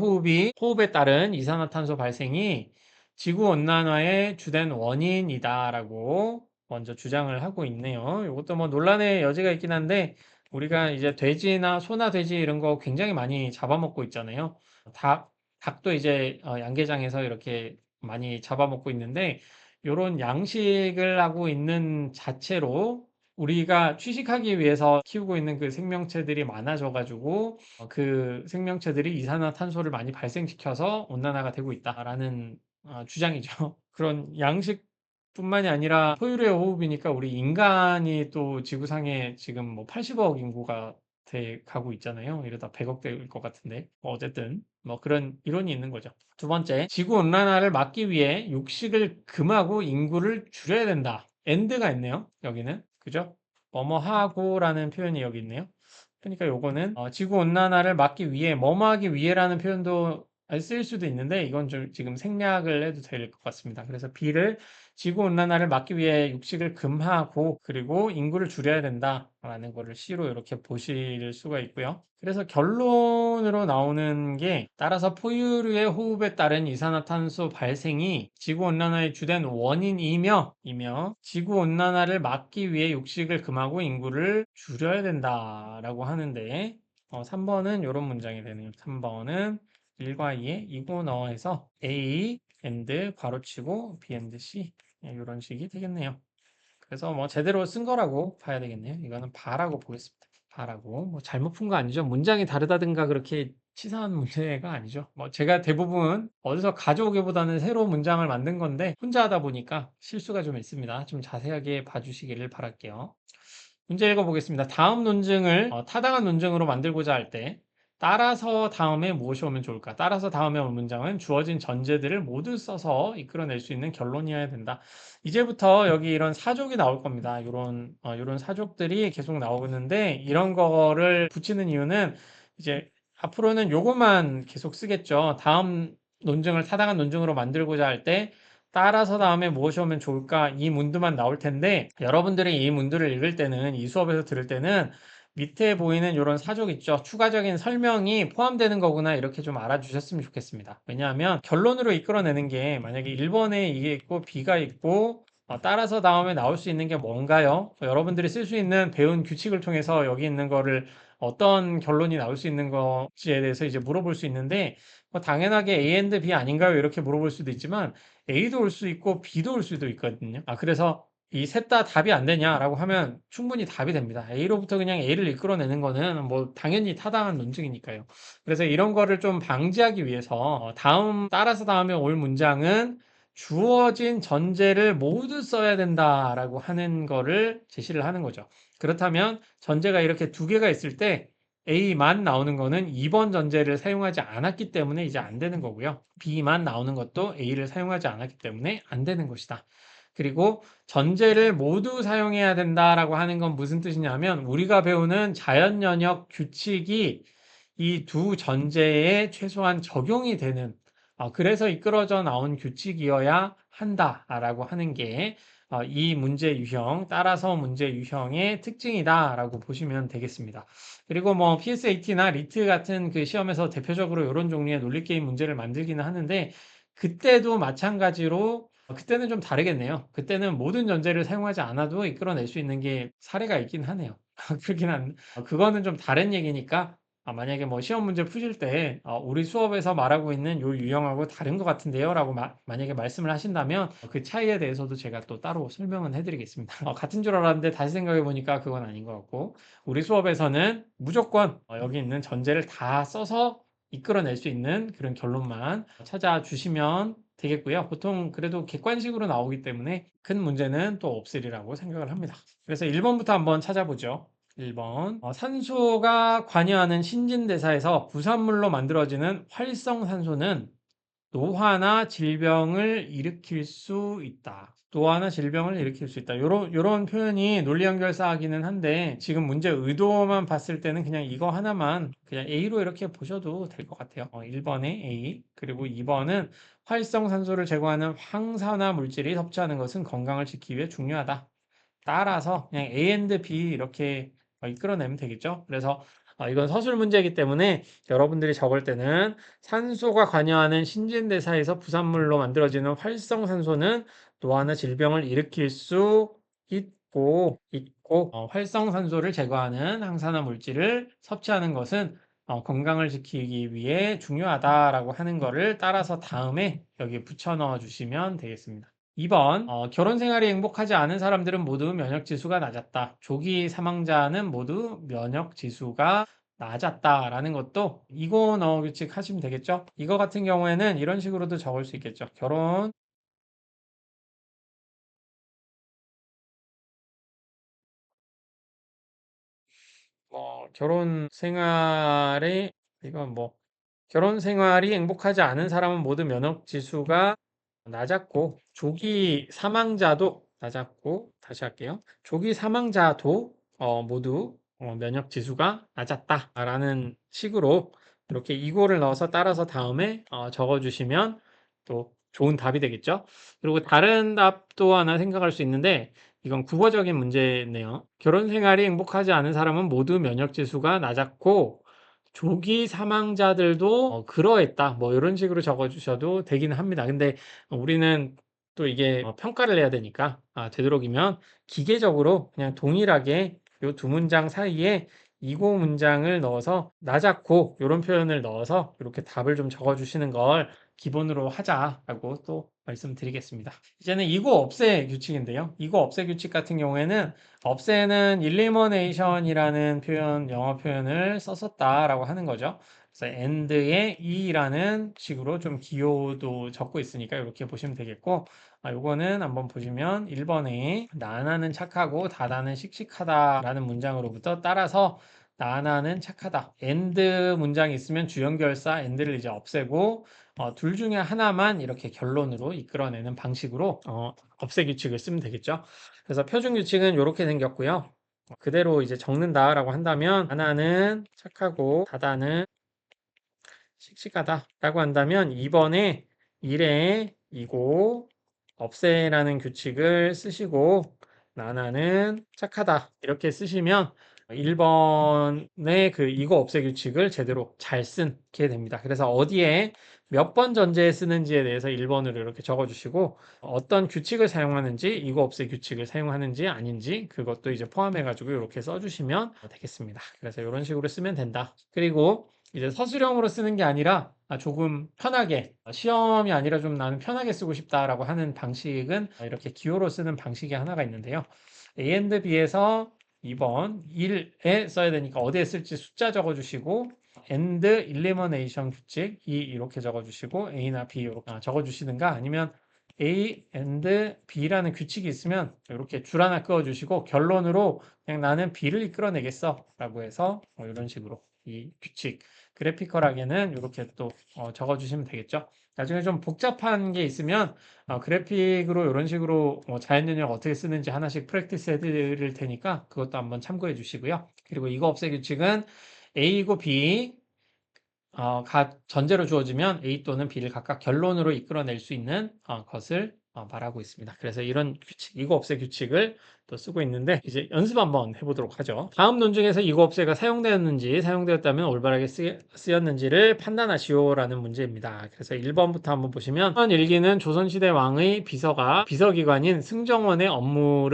호흡에 따른 이산화탄소 발생이 지구 온난화의 주된 원인이다라고 먼저 주장을 하고 있네요. 이것도 뭐 논란의 여지가 있긴 한데 우리가 이제 돼지나 소나 돼지 이런 거 굉장히 많이 잡아먹고 있잖아요. 닭도 이제 양계장에서 이렇게 많이 잡아먹고 있는데 요런 양식을 하고 있는 자체로 우리가 취식하기 위해서 키우고 있는 그 생명체들이 많아져 가지고 그 생명체들이 이산화탄소를 많이 발생시켜서 온난화가 되고 있다라는 주장이죠. 그런 양식뿐만이 아니라 포유류의 호흡이니까 우리 인간이 또 지구상에 지금 뭐 80억 인구가 돼 가고 있잖아요. 이러다 100억 될 것 같은데. 어쨌든 뭐 그런 이론이 있는 거죠. 두 번째, 지구 온난화를 막기 위해 육식을 금하고 인구를 줄여야 된다. 엔드가 있네요. 여기는. 그죠? 뭐뭐 하고라는 표현이 여기 있네요. 그러니까 요거는 지구 온난화를 막기 위해 뭐뭐 하기 위해라는 표현도 쓸 수도 있는데 이건 좀 지금 생략을 해도 될 것 같습니다. 그래서 B를 지구 온난화를 막기 위해 육식을 금하고 그리고 인구를 줄여야 된다라는 거를 C로 이렇게 보실 수가 있고요. 그래서 결론으로 나오는 게 따라서 포유류의 호흡에 따른 이산화탄소 발생이 지구 온난화의 주된 원인이며 지구 온난화를 막기 위해 육식을 금하고 인구를 줄여야 된다라고 하는데 3번은 이런 문장이 되네요. 3번은 1과 2에 이고너에서 A and 괄호치고 B and C 이런 식이 되겠네요. 그래서 뭐 제대로 쓴 거라고 봐야 되겠네요. 이거는 바라고 보겠습니다. 바라고 뭐 잘못 푼 거 아니죠. 문장이 다르다든가 그렇게 치사한 문제가 아니죠. 뭐 제가 대부분 어디서 가져오기보다는 새로운 문장을 만든 건데 혼자 하다 보니까 실수가 좀 있습니다. 좀 자세하게 봐주시기를 바랄게요. 문제 읽어보겠습니다. 다음 논증을 타당한 논증으로 만들고자 할 때 따라서 다음에 무엇이 오면 좋을까? 따라서 다음에 올 문장은 주어진 전제들을 모두 써서 이끌어낼 수 있는 결론이어야 된다. 이제부터 여기 이런 사족이 나올 겁니다. 이런 사족들이 계속 나오는데 이런 거를 붙이는 이유는 이제 앞으로는 요것만 계속 쓰겠죠. 다음 논증을 타당한 논증으로 만들고자 할 때 따라서 다음에 무엇이 오면 좋을까? 이 문두만 나올 텐데 여러분들이 이 문두를 읽을 때는 이 수업에서 들을 때는 밑에 보이는 이런 사족 있죠. 추가적인 설명이 포함되는 거구나 이렇게 좀 알아주셨으면 좋겠습니다. 왜냐하면 결론으로 이끌어내는 게 만약에 1번에 이게 있고 B가 있고 따라서 다음에 나올 수 있는 게 뭔가요? 여러분들이 쓸 수 있는 배운 규칙을 통해서 여기 있는 거를 어떤 결론이 나올 수 있는 건지에 대해서 이제 물어볼 수 있는데 당연하게 A and B 아닌가요? 이렇게 물어볼 수도 있지만 A도 올 수 있고 B도 올 수도 있거든요. 그래서 이 셋 다 답이 안 되냐라고 하면 충분히 답이 됩니다. A로부터 그냥 A를 이끌어내는 거는 뭐 당연히 타당한 논증이니까요. 그래서 이런 거를 좀 방지하기 위해서 따라서 다음에 올 문장은 주어진 전제를 모두 써야 된다라고 하는 거를 제시를 하는 거죠. 그렇다면 전제가 이렇게 두 개가 있을 때 A만 나오는 거는 2번 전제를 사용하지 않았기 때문에 이제 안 되는 거고요. B만 나오는 것도 A를 사용하지 않았기 때문에 안 되는 것이다. 그리고 전제를 모두 사용해야 된다라고 하는 건 무슨 뜻이냐면 우리가 배우는 자연연역 규칙이 이 두 전제에 최소한 적용이 되는 그래서 이끌어져 나온 규칙이어야 한다라고 하는 게 이 문제 유형, 따라서 문제 유형의 특징이다라고 보시면 되겠습니다. 그리고 뭐 PSAT나 리트 같은 그 시험에서 대표적으로 이런 종류의 논리 게임 문제를 만들기는 하는데 그때도 마찬가지로 그때는 좀 다르겠네요. 그때는 모든 전제를 사용하지 않아도 이끌어낼 수 있는 게 사례가 있긴 하네요. 그렇긴 한 그거는 좀 다른 얘기니까 만약에 뭐 시험 문제 푸실 때 우리 수업에서 말하고 있는 요 유형하고 다른 것 같은데요 라고 만약에 말씀을 하신다면 그 차이에 대해서도 제가 또 따로 설명은 해드리겠습니다. 같은 줄 알았는데 다시 생각해 보니까 그건 아닌 것 같고 우리 수업에서는 무조건 여기 있는 전제를 다 써서 이끌어낼 수 있는 그런 결론만 찾아주시면 되겠고요. 보통 그래도 객관식으로 나오기 때문에 큰 문제는 또 없으리라고 생각을 합니다. 그래서 1번부터 한번 찾아보죠. 1번. 산소가 관여하는 신진대사에서 부산물로 만들어지는 활성산소는 노화나 질병을 일으킬 수 있다. 노화나 질병을 일으킬 수 있다. 요런 표현이 논리 연결사하기는 한데 지금 문제 의도만 봤을 때는 그냥 이거 하나만 그냥 A로 이렇게 보셔도 될 것 같아요. 1번에 A 그리고 2번은 활성산소를 제거하는 황산화 물질이 섭취하는 것은 건강을 지키기 위해 중요하다. 따라서 그냥 A and B 이렇게 이끌어내면 되겠죠. 그래서 이건 서술 문제이기 때문에 여러분들이 적을 때는 산소가 관여하는 신진대사에서 부산물로 만들어지는 활성산소는 노화나 질병을 일으킬 수 있고 활성산소를 제거하는 항산화 물질을 섭취하는 것은 건강을 지키기 위해 중요하다라고 하는 거를 따라서 다음에 여기 붙여 넣어 주시면 되겠습니다. 2번, 결혼 생활이 행복하지 않은 사람들은 모두 면역 지수가 낮았다. 조기 사망자는 모두 면역 지수가 낮았다라는 것도 이거 넣어 규칙 하시면 되겠죠? 이거 같은 경우에는 이런 식으로도 적을 수 있겠죠. 결혼 생활에 이건 뭐 결혼 생활이 행복하지 않은 사람은 모두 면역 지수가 낮았고 조기 사망자도 낮았고, 다시 할게요. 조기 사망자도 모두 면역 지수가 낮았다라는 식으로 이렇게 이고를 넣어서 따라서 다음에 적어주시면 또 좋은 답이 되겠죠. 그리고 다른 답도 하나 생각할 수 있는데 이건 국어적인 문제네요. 결혼 생활이 행복하지 않은 사람은 모두 면역 지수가 낮았고 조기 사망자들도 그러했다. 뭐 이런 식으로 적어주셔도 되기는 합니다. 근데 우리는 또 이게 평가를 해야 되니까 되도록이면 기계적으로 그냥 동일하게 요 두 문장 사이에 이고 문장을 넣어서 낮았고 이런 표현을 넣어서 이렇게 답을 좀 적어주시는 걸 기본으로 하자라고 또 말씀드리겠습니다. 이제는 이고 없애 규칙인데요. 이고 없애 규칙 같은 경우에는 없애는 elimination이라는 표현, 영어 표현을 썼었다라고 하는 거죠. 그래서 and에 e라는 식으로 좀 기호도 적고 있으니까 이렇게 보시면 되겠고, 요거는 한번 보시면 1번에 나나는 착하고 다다는 씩씩하다라는 문장으로부터 따라서 나나는 착하다. and 문장이 있으면 주연결사 and를 이제 없애고 둘 중에 하나만 이렇게 결론으로 이끌어내는 방식으로 없애 규칙을 쓰면 되겠죠. 그래서 표준 규칙은 이렇게 생겼고요. 그대로 이제 적는다라고 한다면 하나는 착하고 다다는 씩씩하다라고 한다면 2번에 1에 이고 없애라는 규칙을 쓰시고 나나는 착하다 이렇게 쓰시면 1번의 그 이거 없애 규칙을 제대로 잘 쓰게 됩니다. 그래서 어디에 몇 번 전제에 쓰는지에 대해서 1번으로 이렇게 적어주시고 어떤 규칙을 사용하는지 이거 없애 규칙을 사용하는지 아닌지 그것도 이제 포함해가지고 이렇게 써주시면 되겠습니다. 그래서 이런 식으로 쓰면 된다. 그리고 이제 서술형으로 쓰는 게 아니라 조금 편하게 시험이 아니라 좀 나는 편하게 쓰고 싶다라고 하는 방식은 이렇게 기호로 쓰는 방식이 하나가 있는데요. A and B에서 2번 1에 써야 되니까 어디에 쓸지 숫자 적어주시고 and elimination 규칙 이렇게 적어주시고 A나 B 이렇게 적어주시든가 아니면 A and B라는 규칙이 있으면 이렇게 줄 하나 그어주시고 결론으로 그냥 나는 B를 이끌어내겠어 라고 해서 이런 식으로 이 규칙 그래피컬하게는 이렇게 또 적어주시면 되겠죠. 나중에 좀 복잡한 게 있으면 그래픽으로 이런 식으로 자연연역 어떻게 쓰는지 하나씩 프랙티스 해드릴 테니까 그것도 한번 참고해 주시고요. 그리고 이거 없애 규칙은 A이고 B 전제로 주어지면 A 또는 B를 각각 결론으로 이끌어낼 수 있는 것을 말하고 있습니다. 그래서 이런 규칙, 이거 없애 규칙을 또 쓰고 있는데 이제 연습 한번 해보도록 하죠. 다음 논 중에서 이거 없애가 사용되었는지 사용되었다면 올바르게 쓰였는지를 판단하시오라는 문제입니다. 그래서 1번부터 한번 보시면 일기는 조선시대 왕의 비서가 비서기관인 승정원의 업무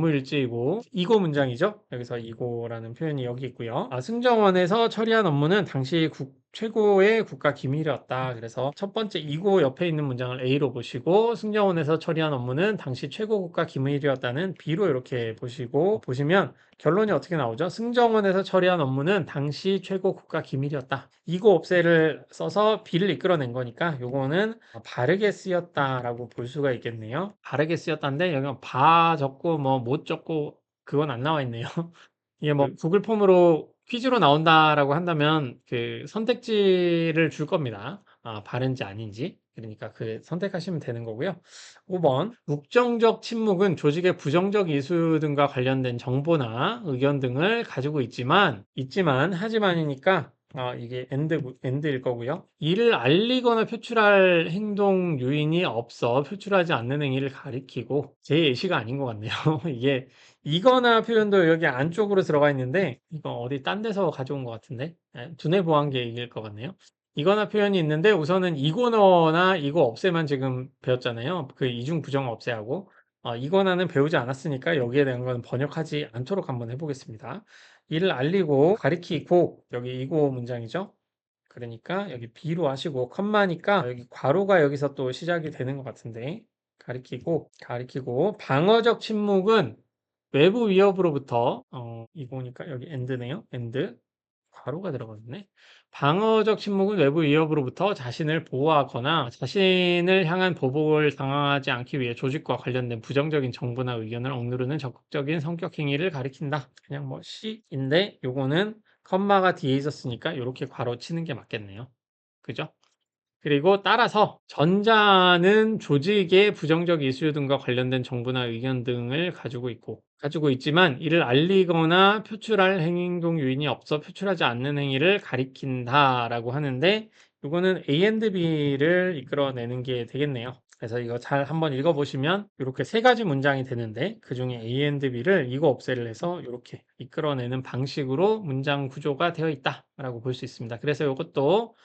일지이고 이고 문장이죠. 여기서 이고라는 표현이 여기 있고요. 승정원에서 처리한 업무는 당시 최고의 국가 기밀이었다. 그래서 첫 번째 이고 옆에 있는 문장을 A로 보시고 승정원에서 처리한 업무는 당시 최고 국가 기밀이었다는 B로 이렇게 보시면 결론이 어떻게 나오죠? 승정원에서 처리한 업무는 당시 최고 국가 기밀이었다. 이고 없애를 써서 B를 이끌어낸 거니까 요거는 바르게 쓰였다라고 볼 수가 있겠네요. 바르게 쓰였다인데 여기 바 적고 뭐 못 적고 그건 안 나와 있네요. 이게 뭐 구글 폼으로 퀴즈로 나온다라고 한다면 그 선택지를 줄 겁니다. 바른지 아닌지. 그러니까 그 선택하시면 되는 거고요. 5번 국정적 침묵은 조직의 부정적 이슈 등과 관련된 정보나 의견 등을 가지고 하지만이니까 이게 end일 거고요. 이를 알리거나 표출할 행동 요인이 없어 표출하지 않는 행위를 가리키고 제 예시가 아닌 것 같네요. 이게 이거나 표현도 여기 안쪽으로 들어가 있는데 이거 어디 딴 데서 가져온 것 같은데 두뇌 보안계일 것 같네요. 이거나 표현이 있는데 우선은 이거너나 이거 없애만 지금 배웠잖아요. 그 이중 부정 없애하고 이거나는 배우지 않았으니까 여기에 대한 건 번역하지 않도록 한번 해보겠습니다. 이를 알리고 가리키고 여기 이거 문장이죠. 그러니까 여기 B로 하시고 컴마니까 여기 괄호가 여기서 또 시작이 되는 것 같은데 가리키고 방어적 침묵은 외부 위협으로부터 이거니까 여기 end네요. end 괄호가 들어갔네. 방어적 침묵은 외부 위협으로부터 자신을 보호하거나 자신을 향한 보복을 당하지 않기 위해 조직과 관련된 부정적인 정보나 의견을 억누르는 적극적인 성격 행위를 가리킨다. 그냥 뭐 C인데 요거는 컴마가 뒤에 있었으니까 이렇게 괄호 치는 게 맞겠네요. 그죠? 그리고 따라서 전자는 조직의 부정적 이슈 등과 관련된 정보나 의견 등을 가지고 있지만 이를 알리거나 표출할 행동 요인이 없어 표출하지 않는 행위를 가리킨다라고 하는데 이거는 A and B를 이끌어내는 게 되겠네요. 그래서 이거 잘 한번 읽어보시면 이렇게 세 가지 문장이 되는데 그중에 A and B를 이거 없애를 해서 이렇게 이끌어내는 방식으로 문장 구조가 되어 있다라고 볼 수 있습니다. 그래서 이것도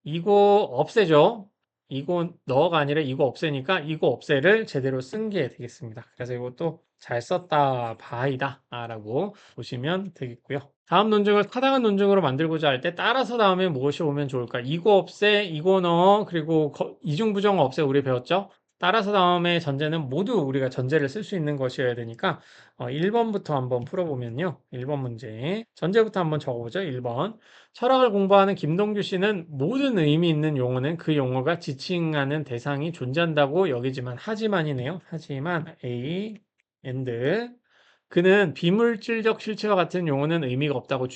이거 없애죠. 이거 너가 아니라 이거 없애니까 이거 없애를 제대로 쓴 게 되겠습니다. 그래서 이것도 잘 썼다 바이다 라고 보시면 되겠고요. 다음 논증을 타당한 논증으로 만들고자 할 때 따라서 다음에 무엇이 오면 좋을까? 이거 없애, 이거 넣어, 그리고 이중부정 없애 우리 배웠죠? 따라서 다음에 전제는 모두 우리가 전제를 쓸 수 있는 것이어야 되니까 1번부터 한번 풀어보면요. 1번 문제 전제부터 한번 적어보죠. 1번 철학을 공부하는 김동규 씨는 모든 의미 있는 용어는 그 용어가 지칭하는 대상이 존재한다고 여기지만 하지만이네요. 하지만 A and 그는 비물질적 실체와 같은 용어는 의미가 없다고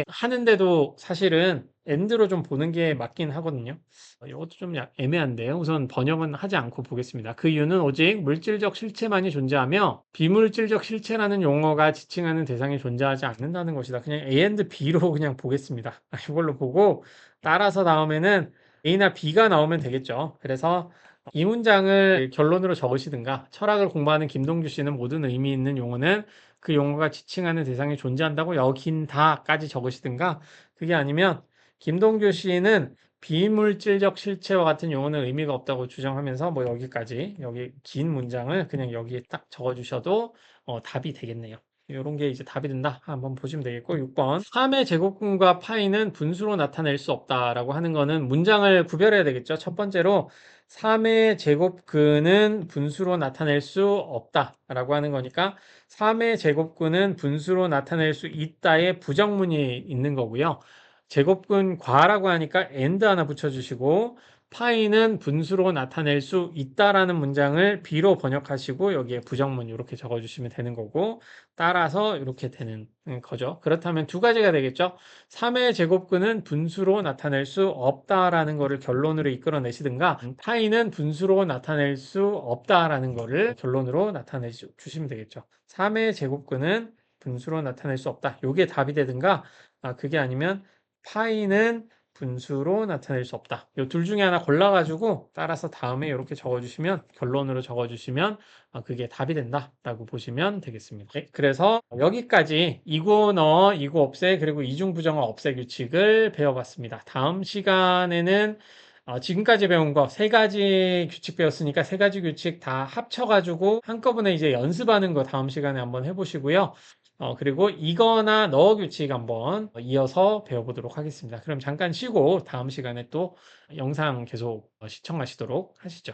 하는데도 사실은 and로 좀 보는 게 맞긴 하거든요. 이것도 좀 애매한데요. 우선 번역은 하지 않고 보겠습니다. 그 이유는 오직 물질적 실체만이 존재하며 비물질적 실체라는 용어가 지칭하는 대상이 존재하지 않는다는 것이다. 그냥 A and B로 그냥 보겠습니다. 이걸로 보고 따라서 다음에는 A나 B가 나오면 되겠죠. 그래서 이 문장을 결론으로 적으시든가 철학을 공부하는 김동규 씨는 모든 의미 있는 용어는 그 용어가 지칭하는 대상이 존재한다고 여긴다까지 적으시든가 그게 아니면 김동규 씨는 비물질적 실체와 같은 용어는 의미가 없다고 주장하면서 뭐 여기까지 여기 긴 문장을 그냥 여기에 딱 적어주셔도 답이 되겠네요. 이런 게 이제 답이 된다. 한번 보시면 되겠고 6번 3의 제곱근과 파이는 분수로 나타낼 수 없다라고 하는 거는 문장을 구별해야 되겠죠. 첫 번째로 3의 제곱근은 분수로 나타낼 수 없다라고 하는 거니까 3의 제곱근은 분수로 나타낼 수 있다의 부정문이 있는 거고요. 제곱근 과라고 하니까 and 하나 붙여주시고 파이는 분수로 나타낼 수 있다라는 문장을 B로 번역하시고 여기에 부정문 이렇게 적어주시면 되는 거고 따라서 이렇게 되는 거죠. 그렇다면 두 가지가 되겠죠. 3의 제곱근은 분수로 나타낼 수 없다라는 거를 결론으로 이끌어내시든가 파이는 분수로 나타낼 수 없다라는 거를 결론으로 나타내 주시면 되겠죠. 3의 제곱근은 분수로 나타낼 수 없다. 이게 답이 되든가 그게 아니면 파이는 분수로 나타낼 수 없다. 이 둘 중에 하나 골라가지고 따라서 다음에 이렇게 적어주시면 결론으로 적어주시면 그게 답이 된다라고 보시면 되겠습니다. 네, 그래서 여기까지 이고 넣어, 이고 없애, 그리고 이중부정어 없애 규칙을 배워봤습니다. 다음 시간에는 지금까지 배운 거 세 가지 규칙 배웠으니까 세 가지 규칙 다 합쳐가지고 한꺼번에 이제 연습하는 거 다음 시간에 한번 해보시고요. 그리고 이거나 너 규칙 한번 이어서 배워보도록 하겠습니다. 그럼 잠깐 쉬고 다음 시간에 또 영상 계속 시청하시도록 하시죠.